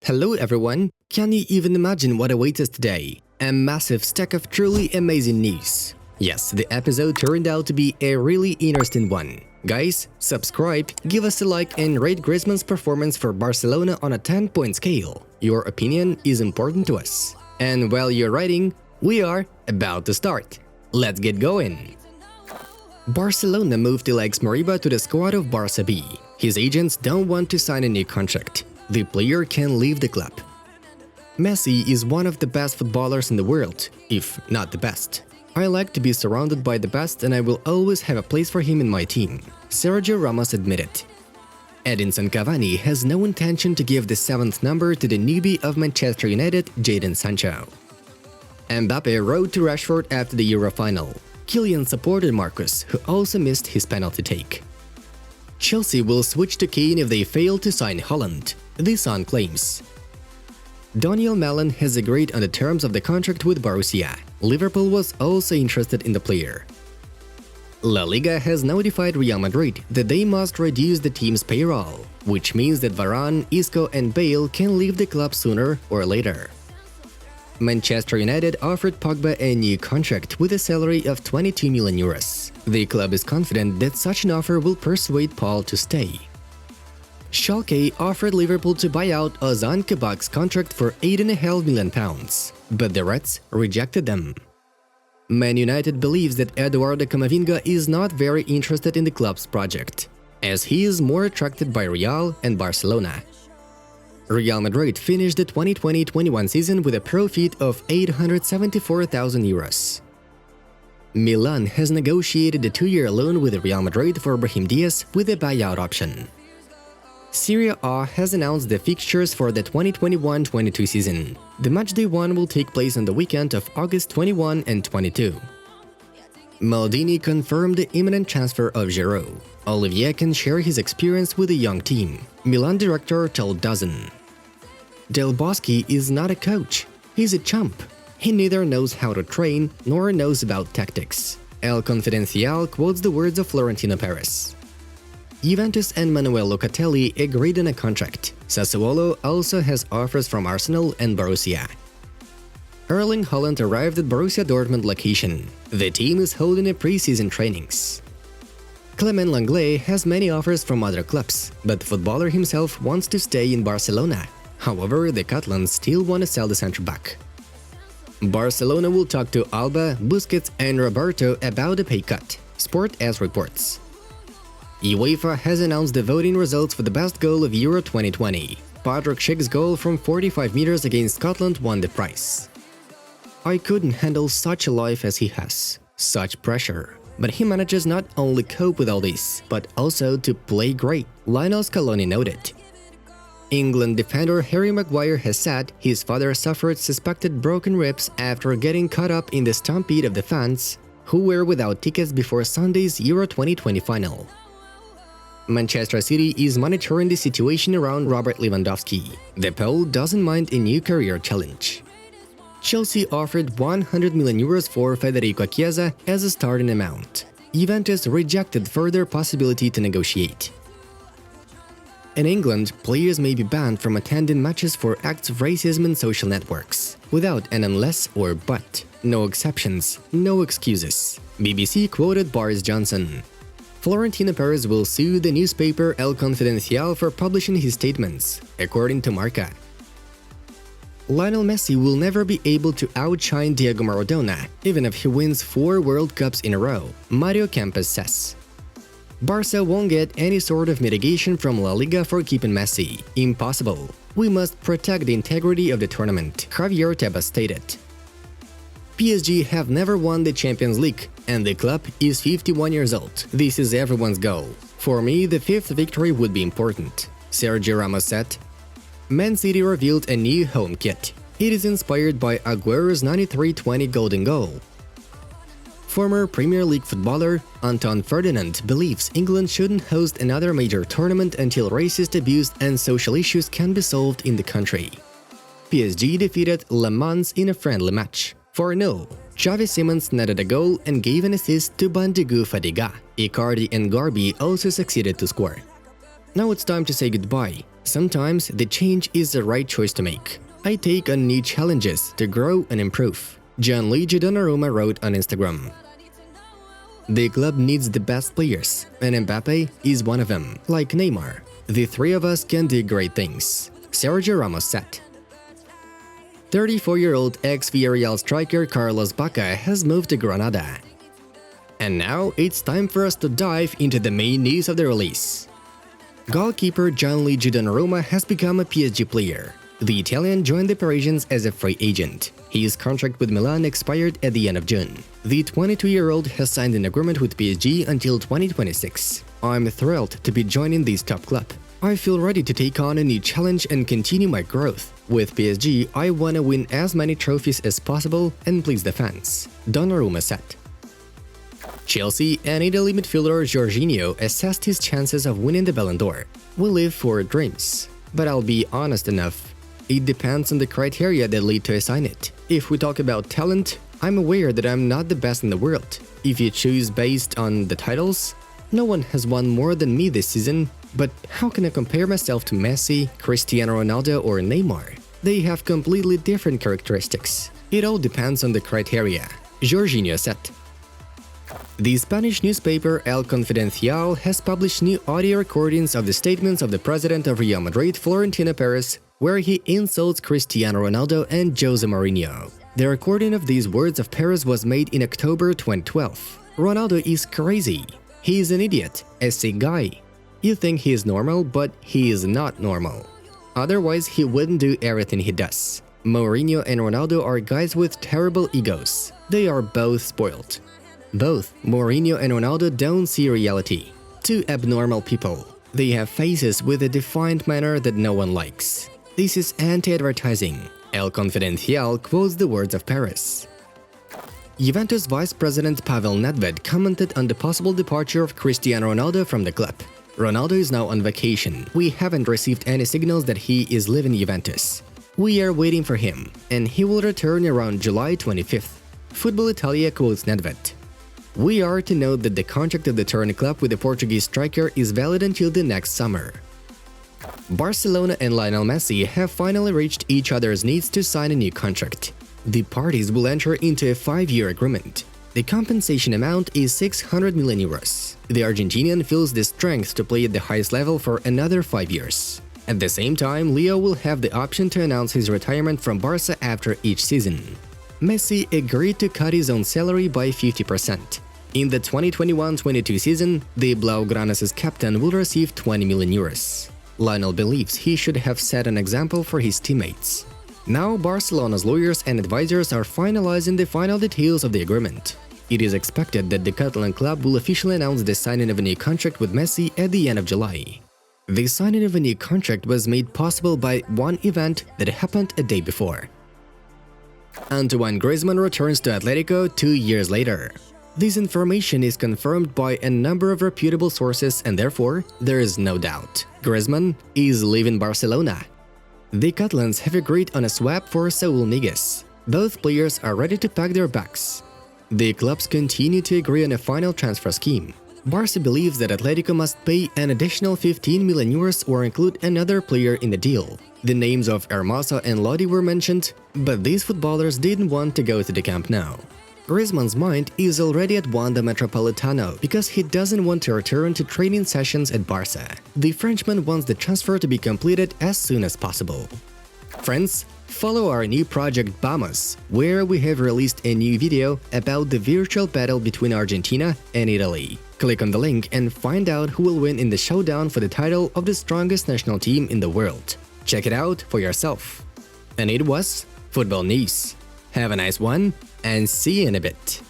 Hello everyone! Can you even imagine what awaits us today? A massive stack of truly amazing news. Yes, the episode turned out to be a really interesting one. Guys, subscribe, give us a like and rate Griezmann's performance for Barcelona on a 10-point scale. Your opinion is important to us. And while you're writing, we are about to start. Let's get going! Barcelona moved Alex Moriba to the squad of Barça B. His agents don't want to sign a new contract. The player can leave the club. Messi is one of the best footballers in the world, if not the best. I like to be surrounded by the best and I will always have a place for him in my team, Sergio Ramos admitted. Edinson Cavani has no intention to give the 7th number to the newbie of Manchester United, Jadon Sancho. Mbappe rode to Rashford after the Euro final. Kylian supported Marcus, who also missed his penalty take. Chelsea will switch to Kane if they fail to sign Haaland, The Sun claims. Daniel Malin has agreed on the terms of the contract with Borussia. Liverpool was also interested in the player. La Liga has notified Real Madrid that they must reduce the team's payroll, which means that Varane, Isco and Bale can leave the club sooner or later. Manchester United offered Pogba a new contract with a salary of 22 million euros. The club is confident that such an offer will persuade Paul to stay. Schalke offered Liverpool to buy out Ozan Kabak's contract for £8.5 million, but the Reds rejected them. Man United believes that Eduardo Camavinga is not very interested in the club's project, as he is more attracted by Real and Barcelona. Real Madrid finished the 2020-21 season with a profit of €874,000. Milan has negotiated a 2-year loan with Real Madrid for Brahim Diaz with a buyout option. Serie A has announced the fixtures for the 2021-22 season. The matchday 1 will take place on the weekend of August 21 and 22. Maldini confirmed the imminent transfer of Giroud. Olivier can share his experience with the young team, Milan director told DAZN. Del Bosque is not a coach, he's a chump. He neither knows how to train nor knows about tactics. El Confidencial quotes the words of Florentino Perez. Juventus and Manuel Locatelli agreed on a contract. Sassuolo also has offers from Arsenal and Borussia. Erling Haaland arrived at Borussia Dortmund location. The team is holding a pre-season trainings. Clement Lenglet has many offers from other clubs, but the footballer himself wants to stay in Barcelona. However, the Catalans still want to sell the centre-back. Barcelona will talk to Alba, Busquets and Roberto about a pay cut, Sport.es reports. UEFA has announced the voting results for the best goal of Euro 2020. Patrick Schick's goal from 45 meters against Scotland won the prize. I couldn't handle such a life as he has, such pressure. But he manages not only cope with all this, but also to play great, Lionel Scaloni noted. England defender Harry Maguire has said his father suffered suspected broken ribs after getting caught up in the stampede of the fans who were without tickets before Sunday's Euro 2020 final. Manchester City is monitoring the situation around Robert Lewandowski. The Pole doesn't mind a new career challenge. Chelsea offered €100 million for Federico Chiesa as a starting amount. Juventus rejected further possibility to negotiate. In England, players may be banned from attending matches for acts of racism in social networks, without an unless or but. No exceptions, no excuses. BBC quoted Boris Johnson. Florentino Perez will sue the newspaper El Confidencial for publishing his statements, according to Marca. Lionel Messi will never be able to outshine Diego Maradona, even if he wins 4 World Cups in a row, Mario Kempes says. Barca won't get any sort of mitigation from La Liga for keeping Messi. Impossible. We must protect the integrity of the tournament, Javier Tebas stated. PSG have never won the Champions League, and the club is 51 years old. This is everyone's goal. For me, the 5th victory would be important, Sergio Ramos said. Man City revealed a new home kit. It is inspired by Aguero's 93-20 golden goal. Former Premier League footballer Anton Ferdinand believes England shouldn't host another major tournament until racist abuse and social issues can be solved in the country. PSG defeated Le Mans in a friendly match. 4-0. Xavi Simons netted a goal and gave an assist to Bandigou Fadiga. Icardi and Garbi also succeeded to score. Now it's time to say goodbye. Sometimes the change is the right choice to make. I take on new challenges to grow and improve, Gianluigi Donnarumma wrote on Instagram. The club needs the best players, and Mbappe is one of them, like Neymar. The three of us can do great things, Sergio Ramos said. 34-year-old ex-Villarreal striker Carlos Bacca has moved to Granada. And now it's time for us to dive into the main news of the release. Goalkeeper Gianluigi Donnarumma has become a PSG player. The Italian joined the Parisians as a free agent. His contract with Milan expired at the end of June. The 22-year-old has signed an agreement with PSG until 2026. I'm thrilled to be joining this top club. I feel ready to take on a new challenge and continue my growth. With PSG, I want to win as many trophies as possible and please the fans, Donnarumma said. Chelsea and Italy midfielder Jorginho assessed his chances of winning the Ballon d'Or. We live for dreams, but I'll be honest enough. It depends on the criteria that lead to assign it. If we talk about talent, I'm aware that I'm not the best in the world. If you choose based on the titles, no one has won more than me this season, but how can I compare myself to Messi, Cristiano Ronaldo or Neymar? They have completely different characteristics. It all depends on the criteria, Jorginho said. The Spanish newspaper El Confidencial has published new audio recordings of the statements of the president of Real Madrid, Florentino Perez, where he insults Cristiano Ronaldo and Jose Mourinho. The recording of these words of Perez was made in October 2012. Ronaldo is crazy. He is an idiot, a sick guy. You think he is normal, but he is not normal. Otherwise, he wouldn't do everything he does. Mourinho and Ronaldo are guys with terrible egos. They are both spoiled. Both Mourinho and Ronaldo don't see reality. Two abnormal people. They have faces with a defined manner that no one likes. This is anti-advertising. El Confidencial quotes the words of Perez. Juventus Vice President Pavel Nedved commented on the possible departure of Cristiano Ronaldo from the club. Ronaldo is now on vacation. We haven't received any signals that he is leaving Juventus. We are waiting for him, and he will return around July 25th. Football Italia quotes Nedved. We are to note that the contract of the Turin club with the Portuguese striker is valid until the next summer. Barcelona and Lionel Messi have finally reached each other's needs to sign a new contract. The parties will enter into a 5-year agreement. The compensation amount is 600 million euros. The Argentinian feels the strength to play at the highest level for another 5 years. At the same time, Leo will have the option to announce his retirement from Barca after each season. Messi agreed to cut his own salary by 50%. In the 2021-22 season, the Blaugrana's captain will receive 20 million euros. Lionel believes he should have set an example for his teammates. Now Barcelona's lawyers and advisors are finalizing the final details of the agreement. It is expected that the Catalan club will officially announce the signing of a new contract with Messi at the end of July. The signing of a new contract was made possible by one event that happened a day before. Antoine Griezmann returns to Atletico 2 years later. This information is confirmed by a number of reputable sources and therefore, there is no doubt. Griezmann is leaving Barcelona. The Catalans have agreed on a swap for Saul Niguez. Both players are ready to pack their bags. The clubs continue to agree on a final transfer scheme. Barca believes that Atletico must pay an additional 15 million euros or include another player in the deal. The names of Hermoso and Lodi were mentioned, but these footballers didn't want to go to the Camp Nou. Griezmann's mind is already at Wanda Metropolitano because he doesn't want to return to training sessions at Barça. The Frenchman wants the transfer to be completed as soon as possible. Friends, follow our new project Vamos, where we have released a new video about the virtual battle between Argentina and Italy. Click on the link and find out who will win in the showdown for the title of the strongest national team in the world. Check it out for yourself. And it was Football News. Have a nice one, and see you in a bit.